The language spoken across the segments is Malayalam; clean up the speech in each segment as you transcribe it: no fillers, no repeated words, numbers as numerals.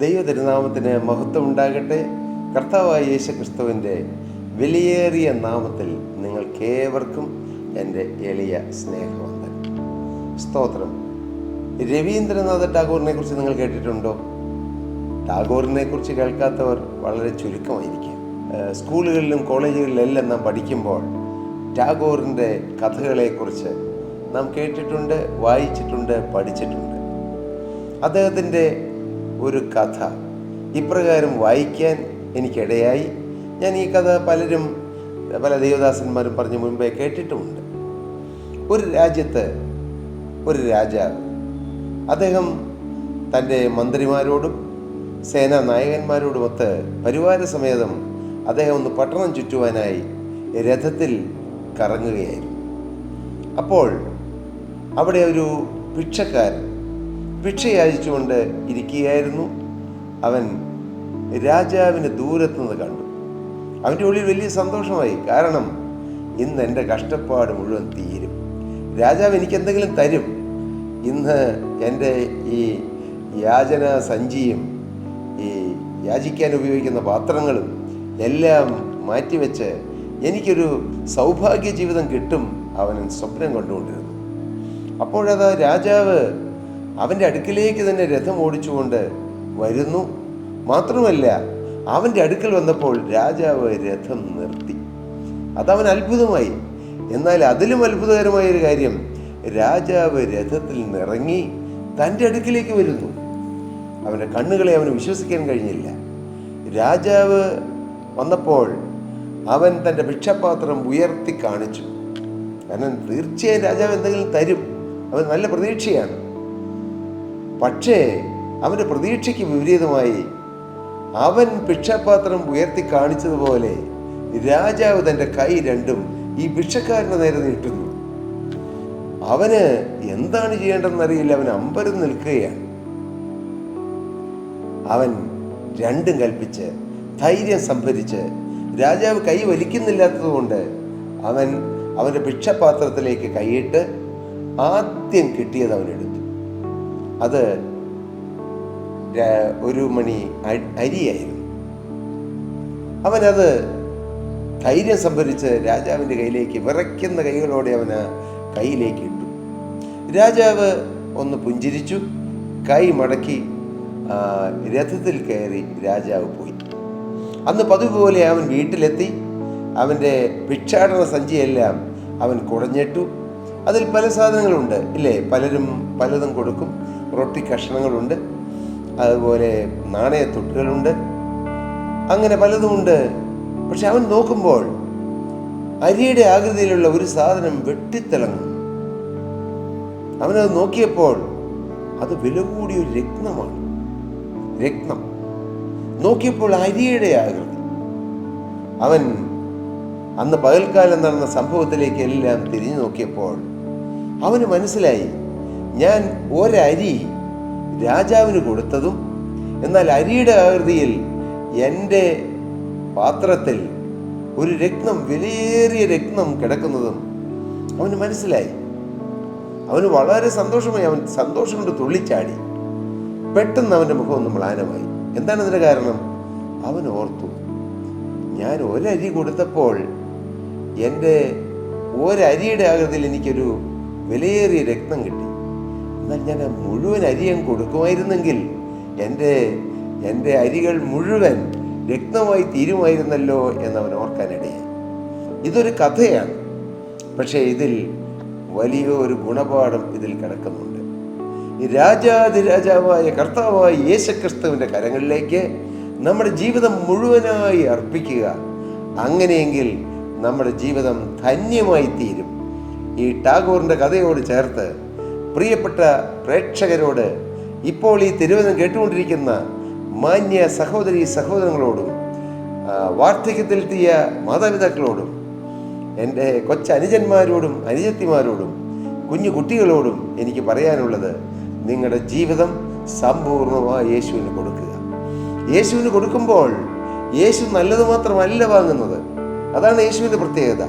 ദൈവ തിരുനാമത്തിന് മഹത്വം ഉണ്ടാകട്ടെ. കർത്താവായ യേശു ക്രിസ്തുവിൻ്റെ വിലയേറിയ നാമത്തിൽ നിങ്ങൾക്കേവർക്കും എൻ്റെ എളിയ സ്നേഹവന്ദനം. സ്തോത്രം. രവീന്ദ്രനാഥ ടാഗോറിനെ കുറിച്ച് നിങ്ങൾ കേട്ടിട്ടുണ്ടോ? ടാഗോറിനെ കുറിച്ച് കേൾക്കാത്തവർ വളരെ ചുരുക്കമായിരിക്കും. സ്കൂളുകളിലും കോളേജുകളിലെല്ലാം നാം പഠിക്കുമ്പോൾ ടാഗോറിൻ്റെ കഥകളെക്കുറിച്ച് നാം കേട്ടിട്ടുണ്ട്, വായിച്ചിട്ടുണ്ട്, പഠിച്ചിട്ടുണ്ട്. അദ്ദേഹത്തിൻ്റെ ഒരു കഥ ഇപ്രകാരം വായിക്കാൻ എനിക്കിടയായി. ഞാൻ ഈ കഥ പല ദേവദാസന്മാരും പറഞ്ഞ് മുൻപേ കേട്ടിട്ടുമുണ്ട്. ഒരു രാജ്യത്ത് ഒരു രാജാവ്, അദ്ദേഹം തൻ്റെ മന്ത്രിമാരോടും സേനാ നായകന്മാരോടുമൊത്ത് പരിവാര സമേതം അദ്ദേഹം ഒന്ന് പട്ടണം ചുറ്റുവാനായി രഥത്തിൽ കറങ്ങുകയായിരുന്നു. അപ്പോൾ അവിടെ ഒരു ഭിക്ഷക്കാരൻ ഭിക്ഷയാചിച്ചുകൊണ്ട് ഇരിക്കുകയായിരുന്നു. അവൻ രാജാവിന് ദൂരത്തുനിന്ന് കണ്ടു. അവൻ്റെ ഉള്ളിൽ വലിയ സന്തോഷമായി. കാരണം ഇന്ന് എൻ്റെ കഷ്ടപ്പാട് മുഴുവൻ തീരും, രാജാവ് എനിക്കെന്തെങ്കിലും തരും. ഇന്ന് എൻ്റെ ഈ യാചന സഞ്ചിയും ഈ യാചിക്കാൻ ഉപയോഗിക്കുന്ന പാത്രങ്ങളും എല്ലാം മാറ്റിവെച്ച് എനിക്കൊരു സൗഭാഗ്യ ജീവിതം കിട്ടും അവൻ സ്വപ്നം കണ്ടുകൊണ്ടിരുന്നു. അപ്പോഴത് രാജാവ് അവൻ്റെ അടുക്കിലേക്ക് തന്നെ രഥം ഓടിച്ചുകൊണ്ട് വരുന്നു. മാത്രമല്ല, അവൻ്റെ അടുക്കൽ വന്നപ്പോൾ രാജാവ് രഥം നിർത്തി. അതവൻ അത്ഭുതമായി. എന്നാൽ അതിലും അത്ഭുതകരമായൊരു കാര്യം, രാജാവ് രഥത്തിൽ നിന്നിറങ്ങി തൻ്റെ അടുക്കിലേക്ക് വരുന്നു. അവൻ്റെ കണ്ണുകളെ അവന് വിശ്വസിക്കാൻ കഴിഞ്ഞില്ല. രാജാവ് വന്നപ്പോൾ അവൻ തൻ്റെ ഭിക്ഷപാത്രം ഉയർത്തി കാണിച്ചു. കാരണം തീർച്ചയായും രാജാവ് എന്തെങ്കിലും തരും, അവൻ നല്ല പ്രതീക്ഷയാണ്. പക്ഷേ അവൻ്റെ പ്രതീക്ഷയ്ക്ക് വിപരീതമായി അവൻ ഭിക്ഷാപാത്രം ഉയർത്തി കാണിച്ചതുപോലെ രാജാവ് തൻ്റെ കൈ രണ്ടും ഈ ഭിക്ഷക്കാരൻ്റെ നേരെ നീട്ടുന്നു. അവന് എന്താണ് ചെയ്യേണ്ടതെന്നറിയില്ല. അവൻ അമ്പരന്ന് നിൽക്കുകയാണ്. അവൻ രണ്ടും കൽപ്പിച്ച് ധൈര്യം സംഭരിച്ച് രാജാവ് കൈ വലിക്കുന്നില്ലാത്തതുകൊണ്ട് അവൻ്റെ ഭിക്ഷപാത്രത്തിലേക്ക് കൈയിട്ട് ആദ്യം കിട്ടിയത് അവനെടുത്തു. അത് ഒരു മണി അരിയായിരുന്നു. അവനത് ധൈര്യം സംഭരിച്ച് രാജാവിൻ്റെ കയ്യിലേക്ക് വിറയ്ക്കുന്ന കൈകളോടെ അവൻ ആ കൈയിലേക്ക് ഇട്ടു. രാജാവ് ഒന്ന് പുഞ്ചിരിച്ചു, കൈ മടക്കി രഥത്തിൽ കയറി രാജാവ് പോയി. അന്ന് പതിവ് പോലെ അവൻ വീട്ടിലെത്തി. അവൻ്റെ ഭിക്ഷാടന സഞ്ചിയെല്ലാം അവൻ കുടഞ്ഞിട്ടു. അതിൽ പല സാധനങ്ങളുണ്ട് ഇല്ലേ, പലതും കൊടുക്കും. റൊട്ടി കഷ്ണങ്ങളുണ്ട്, അതുപോലെ നാണയത്തൊട്ടുകളുണ്ട്, അങ്ങനെ പലതുമുണ്ട്. പക്ഷെ അവൻ നോക്കുമ്പോൾ അരിയുടെ ആകൃതിയിലുള്ള ഒരു സാധനം വെട്ടിത്തിളങ്ങും. അവനത് നോക്കിയപ്പോൾ അത് വില കൂടിയൊരു രത്നമാണ്. രത്നം നോക്കിയപ്പോൾ അരിയുടെ ആകൃതി. അവൻ അന്ന് പകൽക്കാലം നടന്ന സംഭവത്തിലേക്ക് എല്ലാം തിരിഞ്ഞു നോക്കിയപ്പോൾ അവന് മനസ്സിലായി, ഞാൻ ഒരരി രാജാവിന് കൊടുത്തതും എന്നാൽ അരിയുടെ ആകൃതിയിൽ എൻ്റെ പാത്രത്തിൽ ഒരു രത്നം, വിലയേറിയ രത്നം കിടക്കുന്നതും അവന് മനസ്സിലായി. അവന് വളരെ സന്തോഷമായി. അവൻ സന്തോഷം കൊണ്ട് തുള്ളിച്ചാടി. പെട്ടെന്ന് അവൻ്റെ മുഖം ഒന്ന് മ്ലാനമായി. എന്താണ് അതിൻ്റെ കാരണം? അവൻ ഓർത്തു, ഞാൻ ഒരരി കൊടുത്തപ്പോൾ എൻ്റെ ഒരരിയുടെ ആകൃതിയിൽ എനിക്കൊരു വിലയേറിയ രത്നം കിട്ടി. എന്നാൽ ഞാൻ ആ മുഴുവൻ അരിയും കൊടുക്കുമായിരുന്നെങ്കിൽ എൻ്റെ അരികൾ മുഴുവൻ രത്നമായി തീരുമായിരുന്നല്ലോ എന്നവൻ ഓർക്കാനിടയായി. ഇതൊരു കഥയാണ്, പക്ഷേ ഇതിൽ വലിയൊരു ഗുണപാഠം ഇതിൽ കിടക്കുന്നുണ്ട്. രാജാതിരാജാവായ കർത്താവായ യേശുക്രിസ്തുവിൻ്റെ കരങ്ങളിലേക്ക് നമ്മുടെ ജീവിതം മുഴുവനായി അർപ്പിക്കുക. അങ്ങനെയെങ്കിൽ നമ്മുടെ ജീവിതം ധന്യമായി തീരും. ഈ ടാഗോറിൻ്റെ കഥയോട് ചേർത്ത് പ്രിയപ്പെട്ട പ്രേക്ഷകരോട്, ഇപ്പോൾ ഈ തിരുവചനം കേട്ടുകൊണ്ടിരിക്കുന്ന മാന്യ സഹോദരീ സഹോദരങ്ങളോടും വാർദ്ധക്യത്തിലെത്തിയ മാതാപിതാക്കളോടും എൻ്റെ കൊച്ചനുജന്മാരോടും അനുജത്തിമാരോടും കുഞ്ഞു കുട്ടികളോടും എനിക്ക് പറയാനുള്ളത്, നിങ്ങളുടെ ജീവിതം സമ്പൂർണ്ണമായി യേശുവിന് കൊടുക്കുക. യേശുവിന് കൊടുക്കുമ്പോൾ യേശു നല്ലത് മാത്രമല്ല വാങ്ങുന്നത്. അതാണ് യേശുവിൻ്റെ പ്രത്യേകത.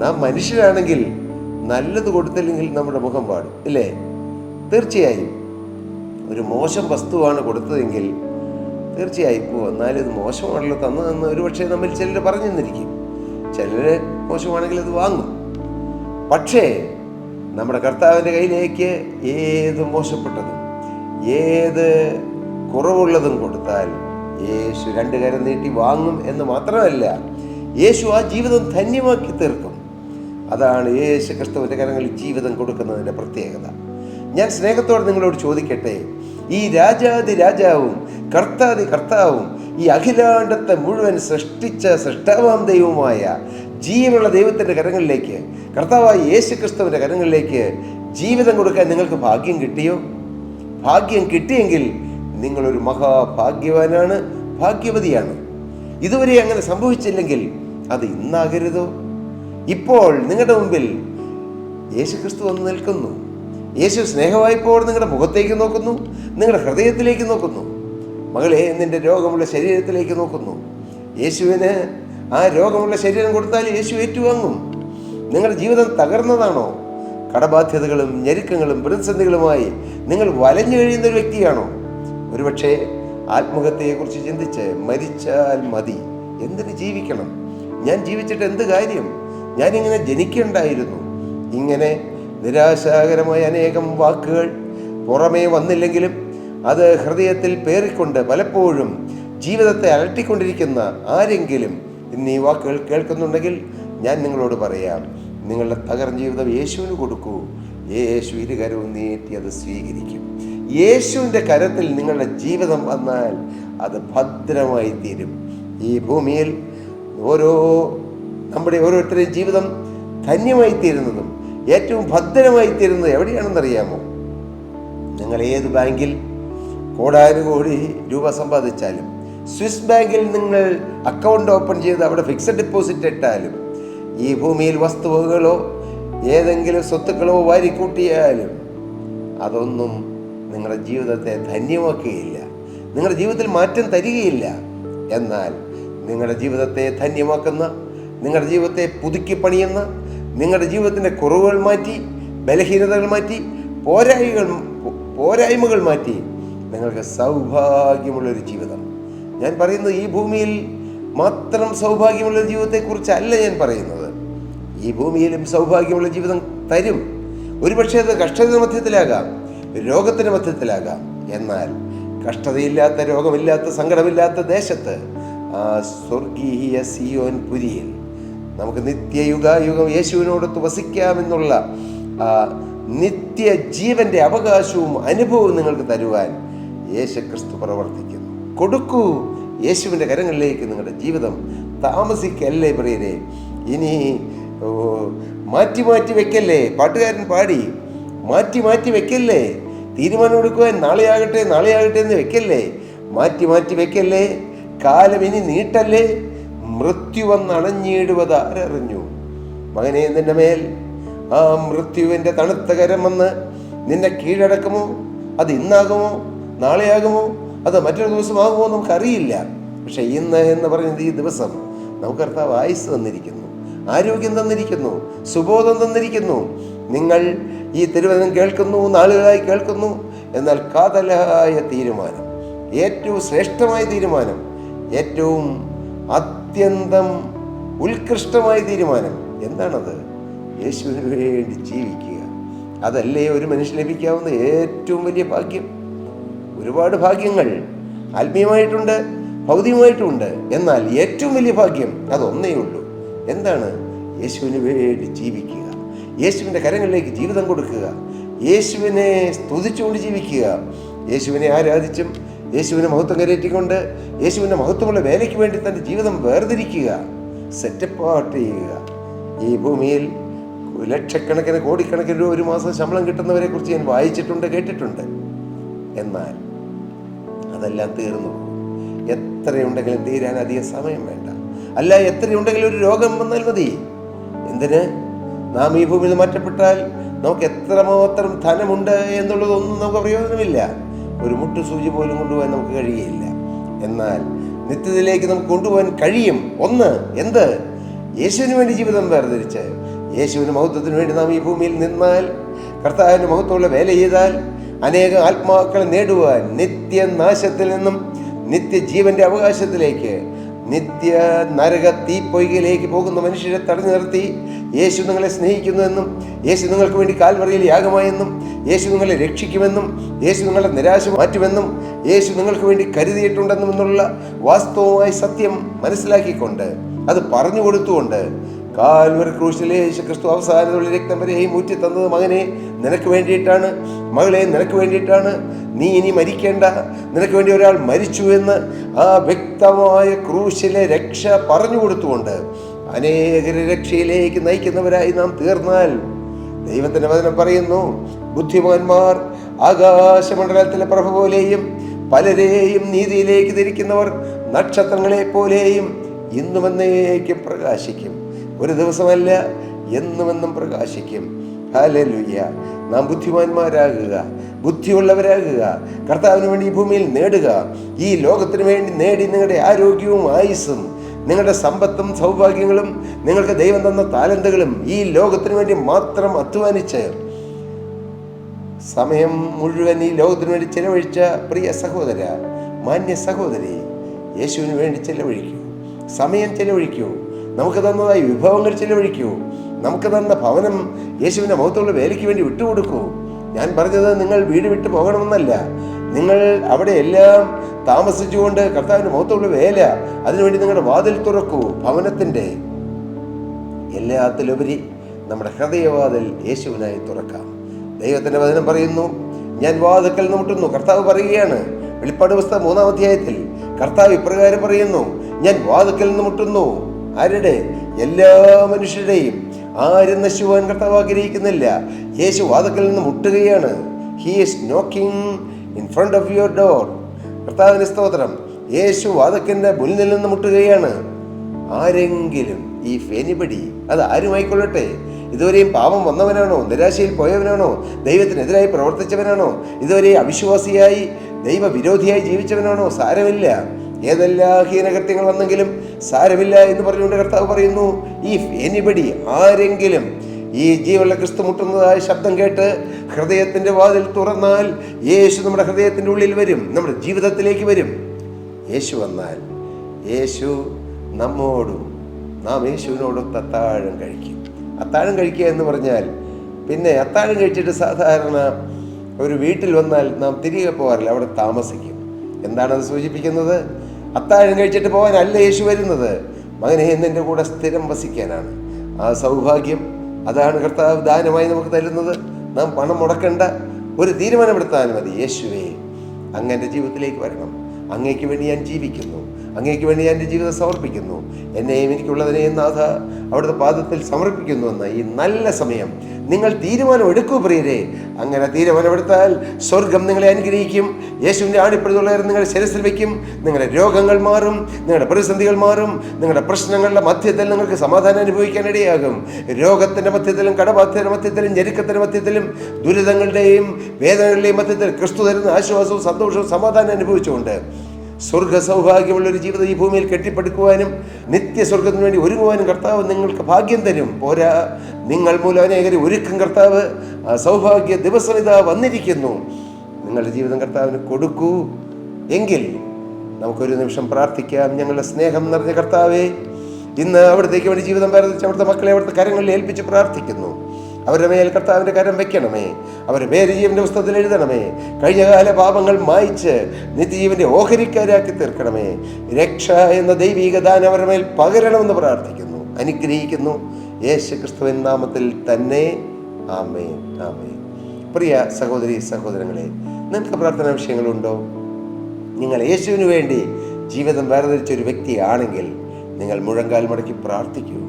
നാം മനുഷ്യരാണെങ്കിൽ നല്ലത് കൊടുത്തില്ലെങ്കിൽ നമ്മുടെ മുഖം പാടും ഇല്ലേ? തീർച്ചയായും ഒരു മോശം വസ്തുവാണ് കൊടുത്തതെങ്കിൽ തീർച്ചയായും എന്നാലും ഇത് മോശമാണല്ലോ തന്നതെന്ന് ഒരുപക്ഷെ നമ്മിൽ ചിലർ പറഞ്ഞു തന്നിരിക്കും. ചിലർ മോശമാണെങ്കിൽ അത് വാങ്ങും. പക്ഷേ നമ്മുടെ കർത്താവിൻ്റെ കയ്യിലേക്ക് ഏത് മോശപ്പെട്ടതും ഏത് കുറവുള്ളതും കൊടുത്താൽ യേശു 2 കരം നീട്ടി വാങ്ങും എന്ന് മാത്രമല്ല, യേശു ആ ജീവിതം ധന്യമാക്കി തീർക്കും. അതാണ് യേശു ക്രിസ്തുവിൻ്റെ കരങ്ങളിൽ ജീവിതം കൊടുക്കുന്നതിൻ്റെ പ്രത്യേകത. ഞാൻ സ്നേഹത്തോടെ നിങ്ങളോട് ചോദിക്കട്ടെ, ഈ രാജാതി രാജാവും കർത്താതി കർത്താവും ഈ അഖിലാണ്ടത്തെ മുഴുവൻ സൃഷ്ടിച്ച സൃഷ്ടാവാം ദൈവമായ ജീവനുള്ള ദൈവത്തിൻ്റെ കരങ്ങളിലേക്ക്, കർത്താവായ യേശു ക്രിസ്തുവിൻ്റെ കരങ്ങളിലേക്ക് ജീവിതം കൊടുക്കാൻ നിങ്ങൾക്ക് ഭാഗ്യം കിട്ടിയോ? ഭാഗ്യം കിട്ടിയെങ്കിൽ നിങ്ങളൊരു മഹാഭാഗ്യവാനാണ്, ഭാഗ്യവതിയാണ്. ഇതുവരെ അങ്ങനെ സംഭവിച്ചില്ലെങ്കിൽ അത് ഇന്നാകരുതോ? ഇപ്പോൾ നിങ്ങളുടെ മുമ്പിൽ യേശു ക്രിസ്തു വന്ന് നിൽക്കുന്നു. യേശു സ്നേഹവായ്പോടെ നിങ്ങളുടെ മുഖത്തേക്ക് നോക്കുന്നു, നിങ്ങളുടെ ഹൃദയത്തിലേക്ക് നോക്കുന്നു. മകളെ, നിന്റെ രോഗമുള്ള ശരീരത്തിലേക്ക് നോക്കുന്നു. യേശുവിന് ആ രോഗമുള്ള ശരീരം കൊടുത്താൽ യേശു ഏറ്റുവാങ്ങും. നിങ്ങളുടെ ജീവിതം തകർന്നതാണോ? കടബാധ്യതകളും ഞെരുക്കങ്ങളും പ്രതിസന്ധികളുമായി നിങ്ങൾ വലഞ്ഞു കഴിയുന്ന ഒരു വ്യക്തിയാണോ? ഒരുപക്ഷെ ആത്മഹത്യയെക്കുറിച്ച് ചിന്തിച്ച് മരിച്ചാൽ മതി, എന്തിന് ജീവിക്കണം, ഞാൻ ജീവിച്ചിട്ട് എന്ത് കാര്യം, ഞാനിങ്ങനെ ജനിക്കണ്ടായിരുന്നു, ഇങ്ങനെ നിരാശാകരമായ അനേകം വാക്കുകൾ പുറമേ വന്നില്ലെങ്കിലും അത് ഹൃദയത്തിൽ പേറിക്കൊണ്ട് പലപ്പോഴും ജീവിതത്തെ അലട്ടിക്കൊണ്ടിരിക്കുന്ന ആരെങ്കിലും ഇന്ന് ഈ വാക്കുകൾ കേൾക്കുന്നുണ്ടെങ്കിൽ ഞാൻ നിങ്ങളോട് പറയാം, നിങ്ങളുടെ തകർന്ന ജീവിതം യേശുവിന് കൊടുക്കൂ. യേശു 2 കരവും നീട്ടി അത് സ്വീകരിക്കും. യേശുവിൻ്റെ കരത്തിൽ നിങ്ങളുടെ ജീവിതം വന്നാൽ അത് ഭദ്രമായി തീരും. ഈ ഭൂമിയിൽ നമ്മുടെ ഓരോരുത്തരുടെയും ജീവിതം ധന്യമായി തീരുന്നതും ഏറ്റവും ഭദ്രമായി തീരുന്നത് എവിടെയാണെന്നറിയാമോ? നിങ്ങൾ ഏത് ബാങ്കിൽ കോടാനുകോടി രൂപ സമ്പാദിച്ചാലും, സ്വിസ് ബാങ്കിൽ നിങ്ങൾ അക്കൗണ്ട് ഓപ്പൺ ചെയ്ത് അവിടെ ഫിക്സഡ് ഡെപ്പോസിറ്റ് ഇട്ടാലും, ഈ ഭൂമിയിൽ വസ്തുവകകളോ ഏതെങ്കിലും സ്വത്തുക്കളോ വാരിക്കൂട്ടിയാലും അതൊന്നും നിങ്ങളുടെ ജീവിതത്തെ ധന്യമാക്കുകയില്ല, നിങ്ങളുടെ ജീവിതത്തിൽ മാറ്റം തരികയില്ല. എന്നാൽ നിങ്ങളുടെ ജീവിതത്തെ ധന്യമാക്കുന്ന, നിങ്ങളുടെ ജീവിതത്തെ പുതുക്കി പണിയുന്ന, നിങ്ങളുടെ ജീവിതത്തിൻ്റെ കുറവുകൾ മാറ്റി, ബലഹീനതകൾ മാറ്റി, പോരായ്മകൾ മാറ്റി നിങ്ങൾക്ക് സൗഭാഗ്യമുള്ളൊരു ജീവിതം. ഞാൻ പറയുന്നത് ഈ ഭൂമിയിൽ മാത്രം സൗഭാഗ്യമുള്ളൊരു ജീവിതത്തെക്കുറിച്ചല്ല ഞാൻ പറയുന്നത്. ഈ ഭൂമിയിലും സൗഭാഗ്യമുള്ള ജീവിതം തരും. ഒരുപക്ഷെ അത് കഷ്ടതയുടെ മധ്യത്തിലാകാം, രോഗത്തിൻ്റെ മധ്യത്തിലാകാം. എന്നാൽ കഷ്ടതയില്ലാത്ത, രോഗമില്ലാത്ത, സങ്കടമില്ലാത്ത ദേശത്ത്, ആ സ്വർഗീയ സിയോൻ പുരിയിൽ നമുക്ക് നിത്യയുഗായുഗം യേശുവിനോടൊത്ത് വസിക്കാമെന്നുള്ള നിത്യജീവൻ്റെ അവകാശവും അനുഭവവും നിങ്ങൾക്ക് തരുവാൻ യേശുക്രിസ്തു പ്രവർത്തിക്കുന്നു. കൊടുക്കൂ യേശുവിൻ്റെ കരങ്ങളിലേക്ക് നിങ്ങളുടെ ജീവിതം. താമസിക്കല്ലേ പ്രിയരെ, ഇനി മാറ്റി മാറ്റി വെക്കല്ലേ. പാട്ടുകാരൻ പാടി, മാറ്റി മാറ്റി വെക്കല്ലേ, തീരുമാനം എടുക്കുവാൻ നാളെയാകട്ടെ നാളെയാകട്ടെ എന്ന് വെക്കല്ലേ, മാറ്റി മാറ്റി വെക്കല്ലേ, കാലം ഇനി നീട്ടല്ലേ, മൃത്യു വന്നണഞ്ഞിടുവത് ആരറിഞ്ഞു. മകനെ, നിന്റെ മേൽ ആ മൃത്യുവിൻ്റെ തണുത്ത കരം വന്ന് നിന്നെ കീഴടക്കുമോ? അത് ഇന്നാകുമോ, നാളെയാകുമോ, അത് മറ്റൊരു ദിവസമാകുമോ നമുക്കറിയില്ല. പക്ഷെ ഇന്ന് എന്ന് പറയുന്നത് ഈ ദിവസം നമുക്ക് കർത്താവ് ആയുസ് തന്നിരിക്കുന്നു, ആരോഗ്യം തന്നിരിക്കുന്നു, സുബോധം തന്നിരിക്കുന്നു. നിങ്ങൾ ഈ തിരുവചനം കേൾക്കുന്നു, നാളുകളായി കേൾക്കുന്നു. എന്നാൽ കാതലായ തീരുമാനം, ഏറ്റവും ശ്രേഷ്ഠമായ തീരുമാനം, ഏറ്റവും അത്യന്തം ഉത്കൃഷ്ടമായ തീരുമാനം എന്താണത്? യേശുവിന് വേണ്ടി ജീവിക്കുക. അതല്ലേ ഒരു മനുഷ്യന് ലഭിക്കാവുന്ന ഏറ്റവും വലിയ ഭാഗ്യം. ഒരുപാട് ഭാഗ്യങ്ങൾ ആത്മീയമായിട്ടുണ്ട്, ഭൗതികമായിട്ടുമുണ്ട്. എന്നാൽ ഏറ്റവും വലിയ ഭാഗ്യം അതൊന്നേ ഉള്ളൂ. എന്താണ്? യേശുവിന് വേണ്ടി ജീവിക്കുക, യേശുവിൻ്റെ കരങ്ങളിലേക്ക് ജീവിതം കൊടുക്കുക, യേശുവിനെ സ്തുതിച്ചുകൊണ്ട് ജീവിക്കുക, യേശുവിനെ ആരാധിച്ചും യേശുവിനെ മഹത്വം കരയറ്റിക്കൊണ്ട് യേശുവിൻ്റെ മഹത്വമുള്ള വേലയ്ക്ക് വേണ്ടി തൻ്റെ ജീവിതം വേർതിരിക്കുക, സെറ്റപ്പാർട്ട് ചെയ്യുക. ഈ ഭൂമിയിൽ ലക്ഷക്കണക്കിന് കോടിക്കണക്കിന് രൂപ ഒരു മാസം ശമ്പളം കിട്ടുന്നവരെ കുറിച്ച് ഞാൻ വായിച്ചിട്ടുണ്ട്, കേട്ടിട്ടുണ്ട്. എന്നാൽ അതെല്ലാം തീർന്നു പോകും. എത്രയുണ്ടെങ്കിലും തീരാൻ അധികം സമയം വേണ്ട. അല്ല, എത്രയുണ്ടെങ്കിലും ഒരു രോഗം വന്നാൽ മതി. എന്തിന്? നാം ഈ ഭൂമിയിൽ മാറ്റപ്പെട്ടാൽ നമുക്ക് എത്രമാത്രം ധനമുണ്ട് എന്നുള്ളതൊന്നും നമുക്ക് പ്രയോജനമില്ല. ഒരു മുട്ടുസൂചി പോലും കൊണ്ടുപോകാൻ നമുക്ക് കഴിയില്ല. എന്നാൽ നിത്യത്തിലേക്ക് നമുക്ക് കൊണ്ടുപോകാൻ കഴിയും. ഒന്ന്, എന്ത്? യേശുവിന് വേണ്ടി ജീവിതം വേർതിരിച്ച് യേശുവിന് മഹത്വത്തിന് വേണ്ടി നാം ഈ ഭൂമിയിൽ നിന്നാൽ, കർത്താവിൻ്റെ മഹത്വമുള്ള വേല ചെയ്താൽ, അനേകം ആത്മാക്കളെ നേടുവാൻ, നിത്യനാശത്തിൽ നിന്നും നിത്യജീവന്റെ അവകാശത്തിലേക്ക്, നിത്യ നരക തീപ്പൊയ്കയിലേക്ക് പോകുന്ന മനുഷ്യരെ തടഞ്ഞു നിർത്തി യേശു നിങ്ങളെ സ്നേഹിക്കുന്നുവെന്നും, യേശു നിങ്ങൾക്ക് വേണ്ടി കാൽവറിയിൽ യാഗമായെന്നും, യേശു നിങ്ങളെ രക്ഷിക്കുമെന്നും, യേശു നിങ്ങളുടെ നിരാശ മാറ്റുമെന്നും, യേശു നിങ്ങൾക്ക് വേണ്ടി കരുതിയിട്ടുണ്ടെന്നും എന്നുള്ള വാസ്തവമായ സത്യം മനസ്സിലാക്കിക്കൊണ്ട് അത് പറഞ്ഞു കൊടുത്തുകൊണ്ട് കാൽവറി ക്രൂശിലെ യേശു ക്രിസ്തു അവസാനത്തുള്ള രക്തം വരെയും ഊറ്റി തന്നത് മകനെ നിനക്ക് വേണ്ടിയിട്ടാണ്, മകളെ നിനക്ക് വേണ്ടിയിട്ടാണ്, നീ ഇനി മരിക്കേണ്ട, നിനക്ക് വേണ്ടി ഒരാൾ മരിച്ചു എന്ന് ആ വ്യക്തമായ ക്രൂശിലെ രക്ഷ പറഞ്ഞു കൊടുത്തുകൊണ്ട് അനേകരെ രക്ഷയിലേക്ക് നയിക്കുന്നവരായി നാം തീർന്നാൽ, ദൈവത്തിൻ്റെ വചനം പറയുന്നു, ബുദ്ധിമാന്മാർ ആകാശമണ്ഡലത്തിലെ പ്രഭ പോലെയും പലരെയും നീതിയിലേക്ക് തിരിക്കുന്നവർ നക്ഷത്രങ്ങളെ പോലെയും ഇന്നുമെന്നേക്കും പ്രകാശിക്കും. ഒരു ദിവസമല്ല, എന്നുമെന്നും പ്രകാശിക്കും. ഹല്ലേലൂയ. നാം ബുദ്ധിമാന്മാരാകുക, ബുദ്ധിയുള്ളവരാകുക, കർത്താവിന് വേണ്ടി ഈ ഭൂമിയിൽ നേടുക. ഈ ലോകത്തിന് വേണ്ടി നേടി നിങ്ങളുടെ ആരോഗ്യവും ആയുസ്സും നിങ്ങളുടെ സമ്പത്തും സൗഭാഗ്യങ്ങളും നിങ്ങൾക്ക് ദൈവം തന്ന താലന്തുകളും ഈ ലോകത്തിന് വേണ്ടി മാത്രം അധ്വാനിച്ച് സമയം മുഴുവൻ ഈ ലോകത്തിന് വേണ്ടി ചെലവഴിച്ച പ്രിയ സഹോദര, മാന്യ സഹോദരി, യേശുവിന് വേണ്ടി ചെലവഴിക്കൂ, സമയം ചെലവഴിക്കൂ, നമുക്ക് തന്നതായി വിഭവങ്ങൾ ചെലവഴിക്കൂ, നമുക്ക് തന്ന ഭവനം യേശുവിൻ്റെ മഹത്വമുള്ള വേലയ്ക്ക് വേണ്ടി വിട്ടുകൊടുക്കൂ. ഞാൻ പറഞ്ഞത് നിങ്ങൾ വീട് വിട്ടു പോകണമെന്നല്ല, നിങ്ങൾ അവിടെ എല്ലാം താമസിച്ചുകൊണ്ട് കർത്താവിൻ്റെ മഹത്വമുള്ള വേല, അതിനുവേണ്ടി നിങ്ങളുടെ വാതിൽ തുറക്കൂ. ഭവനത്തിൻ്റെ എല്ലാത്തിലുപരി നമ്മുടെ ഹൃദയവാതിൽ യേശുവിനായി തുറക്കാം. ദൈവത്തിൻ്റെ വചനം പറയുന്നു, ഞാൻ വാതിൽക്കൽ നിന്ന് മുട്ടുന്നു. കർത്താവ് പറയുകയാണ്, വെളിപ്പാട് പുസ്തകം 3-ാം അധ്യായത്തിൽ കർത്താവ് ഇപ്രകാരം പറയുന്നു, ഞാൻ വാതിൽക്കൽ നിന്ന് മുട്ടുന്നു. ആരുടെ? എല്ലാ മനുഷ്യരുടെയും. ആരും നശിക്കുവാൻ കർത്താവ് ആഗ്രഹിക്കുന്നില്ല. യേശു വാതിൽക്കൽ നിന്ന് മുട്ടുകയാണ്. He is knocking in front of your door. കർത്താവിന് സ്തോത്രം. യേശു വാതിൽക്കലിന്റെ മുന്നിൽ നിന്ന് മുട്ടുകയാണ്. ആരെങ്കിലും, ഇഫ് എനിബഡി, അത് ആരുമായിക്കൊള്ളട്ടെ, ഇതുവരെയും പാപം വന്നവനാണോ, നിരാശയിൽ പോയവനാണോ, ദൈവത്തിനെതിരായി പ്രവർത്തിച്ചവനാണോ, ഇതുവരെ അവിശ്വാസിയായി ദൈവവിരോധിയായി ജീവിച്ചവനാണോ, സാരമില്ല. ഏതെല്ലാ ഹീനകൃത്യങ്ങൾ വന്നെങ്കിലും സാരമില്ല എന്ന് പറഞ്ഞുകൊണ്ട് കർത്താവ് പറയുന്നു, ഇഫ് എനിബഡി, ആരെങ്കിലും ഈ ജീവനുള്ള ക്രിസ്തു മുട്ടുന്നതായ ശബ്ദം കേട്ട് ഹൃദയത്തിൻ്റെ വാതിൽ തുറന്നാൽ യേശു നമ്മുടെ ഹൃദയത്തിൻ്റെ ഉള്ളിൽ വരും, നമ്മുടെ ജീവിതത്തിലേക്ക് വരും. യേശു വന്നാൽ യേശു നമ്മോടും നാം യേശുവിനോടൊത്ത് അത്താഴം കഴിക്കും. അത്താഴം കഴിക്കുക എന്ന് പറഞ്ഞാൽ, പിന്നെ അത്താഴം കഴിച്ചിട്ട് സാധാരണ ഒരു വീട്ടിൽ വന്നാൽ നാം തിരികെ പോകാറില്ല, അവിടെ താമസിക്കും. എന്താണത് സൂചിപ്പിക്കുന്നത്? അത്താഴം കഴിച്ചിട്ട് പോകാനല്ല യേശു വരുന്നത്, മകനെ നിൻ്റെ കൂടെ സ്ഥിരം വസിക്കാനാണ്. ആ സൗഭാഗ്യം അതാണ് കർത്താവ് ദാനമായി നമുക്ക് തരുന്നത്. നാം പണം മുടക്കേണ്ട, ഒരു തീരുമാനമെടുത്താൽ മതി. യേശുവേ, അങ്ങ് എൻ്റെ ജീവിതത്തിലേക്ക് വരണം, അങ്ങേക്ക് വേണ്ടി ഞാൻ ജീവിക്കുന്നു, അങ്ങേക്ക് വേണ്ടി ഞാൻ എൻ്റെ ജീവിതം സമർപ്പിക്കുന്നു, എന്നെയും എനിക്കുള്ളതിനെയും നാഥ അവിടുത്തെ പാദത്തിൽ സമർപ്പിക്കുന്നു എന്ന ഈ നല്ല സമയം നിങ്ങൾ തീരുമാനം എടുക്കൂ പ്രിയരെ. അങ്ങനെ തീരുമാനമെടുത്താൽ സ്വർഗം നിങ്ങളെ അനുഗ്രഹിക്കും. യേശുവിൻ്റെ ആണിപ്പഴുതുള്ളവർ നിങ്ങളുടെ ശിരസിൽ വയ്ക്കും. നിങ്ങളുടെ രോഗങ്ങൾ മാറും, നിങ്ങളുടെ പ്രതിസന്ധികൾ മാറും. നിങ്ങളുടെ പ്രശ്നങ്ങളുടെ മധ്യത്തിൽ നിങ്ങൾക്ക് സമാധാനം അനുഭവിക്കാനിടയാകും. രോഗത്തിൻ്റെ മധ്യത്തിലും കടബാധ്യതയുടെ മധ്യത്തിലും ഞെരുക്കത്തിൻ്റെ മധ്യത്തിലും ദുരിതങ്ങളുടെയും വേദനകളുടെയും മധ്യത്തിൽ ക്രിസ്തു തരുന്ന ആശ്വാസവും സന്തോഷവും സമാധാനം അനുഭവിച്ചുകൊണ്ട് സ്വർഗ സൗഭാഗ്യമുള്ളൊരു ജീവിതം ഈ ഭൂമിയിൽ കെട്ടിപ്പടുക്കുവാനും നിത്യസ്വർഗത്തിന് വേണ്ടി ഒരുങ്ങുവാനും കർത്താവ് നിങ്ങൾക്ക് ഭാഗ്യം തരും. പോരാ, നിങ്ങൾ മൂലം അനേകരെ ഒരുക്കും കർത്താവ്. ആ സൗഭാഗ്യ ദിവസം ഇതാ വന്നിരിക്കുന്നു. നിങ്ങളുടെ ജീവിതം കർത്താവിന് കൊടുക്കൂ. എങ്കിൽ നമുക്കൊരു നിമിഷം പ്രാർത്ഥിക്കാം. ഞങ്ങളുടെ സ്നേഹം നിറഞ്ഞ കർത്താവേ, ഇന്ന് അവിടത്തേക്ക് വേണ്ടി ജീവിതം വേർതിരിച്ച് അവിടുത്തെ മക്കളെ അവിടുത്തെ കരങ്ങളിൽ ഏൽപ്പിച്ച് പ്രാർത്ഥിക്കുന്നു. അവരുടെ മേൽ കർത്താവിൻ്റെ കരം വയ്ക്കണമേ. അവരുടെ പേര് ജീവൻ്റെ പുസ്തകത്തിൽ എഴുതണമേ. കഴിഞ്ഞകാല പാപങ്ങൾ മായ്ച്ച് നിത്യജീവൻ്റെ ഓഹരിക്കാരാക്കി തീർക്കണമേ. രക്ഷ എന്ന ദൈവിക ദാനം അവരുടെ മേൽ പകരണമെന്ന് പ്രാർത്ഥിക്കുന്നു, അനുഗ്രഹിക്കുന്നു. യേശു ക്രിസ്തുവിൻ നാമത്തിൽ തന്നെ. ആമേൻ, ആമേൻ. പ്രിയ സഹോദരി സഹോദരങ്ങളെ, നിങ്ങൾക്ക് പ്രാർത്ഥനാ വിഷയങ്ങളുണ്ടോ? നിങ്ങൾ യേശുവിന് വേണ്ടി ജീവിതം വേർതിരിച്ചൊരു വ്യക്തിയാണെങ്കിൽ നിങ്ങൾ മുഴങ്കാൽ മടക്കി പ്രാർത്ഥിക്കൂ.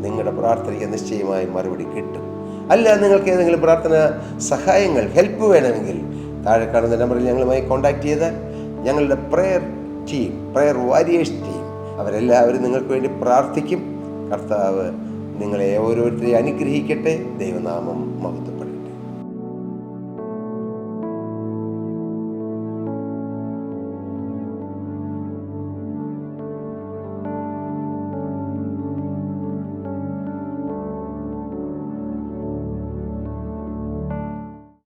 നിങ്ങളുടെ പ്രാർത്ഥനയ്ക്ക് നിശ്ചയമായും മറുപടി കിട്ടും. അല്ല, നിങ്ങൾക്ക് ഏതെങ്കിലും പ്രാർത്ഥന സഹായങ്ങൾ, ഹെൽപ്പ് വേണമെങ്കിൽ താഴെ കാണുന്ന നമ്പറിൽ ഞങ്ങളുമായി കോൺടാക്ട് ചെയ്താൽ ഞങ്ങളുടെ prayer team, prayer warriors team, അവരെല്ലാവരും നിങ്ങൾക്ക് വേണ്ടി പ്രാർത്ഥിക്കും. കർത്താവ് നിങ്ങളെ ഓരോരുത്തരെയും അനുഗ്രഹിക്കട്ടെ. ദൈവനാമം മഹത്വം.